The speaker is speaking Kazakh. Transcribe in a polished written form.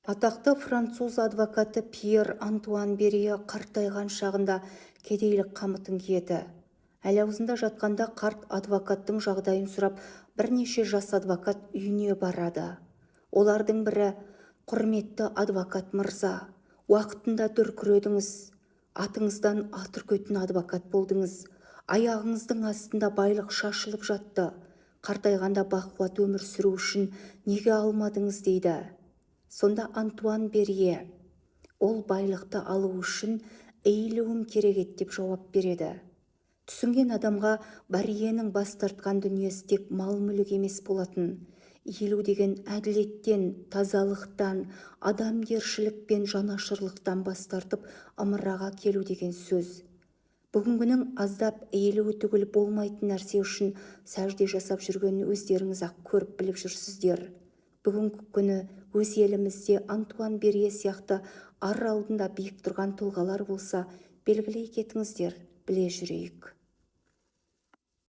Атақты француз адвокаты Пьер Антуан Берие қартайған шағында кедейлік қамытын киеді. Әл аузында жатқанда қарт адвокаттың жағдайын сұрап, бірнеше жас адвокат үйіне барады. Олардың бірі: «Құрметті адвокат мырза, уақытында дүркіредіңіз, атыңыздан ат үркетін адвокат болдыңыз, аяғыңыздың астында байлық шашылып жатты. Қартайғанда бақуат өмір сүру үшін неге алмадыңыз?» дейді. Сонда Антуан Берие: «Ол байлықты алу үшін эйілуім керек еді» деп жауап береді. Түсінген адамға Бериенің бас тартқан дүниесі тек мал-мүлік емес болатын. Иілу деген әділеттен, тазалықтан, адамгершілік пен жанашырлықтан бас тартып ымыраға келу деген сөз. Бүгінгінің аздап эйілуі түгіл болмайтын нәрсе үшін сәжде жасап жүргенін өздеріңіз-ақ көріп біліп жүрсіздер. Бүгінгі күні өз елімізде Антуан Берие сияқты ар алдында биік тұрған тұлғалар болса, белгілей кетіңіздер, біле жүрейік.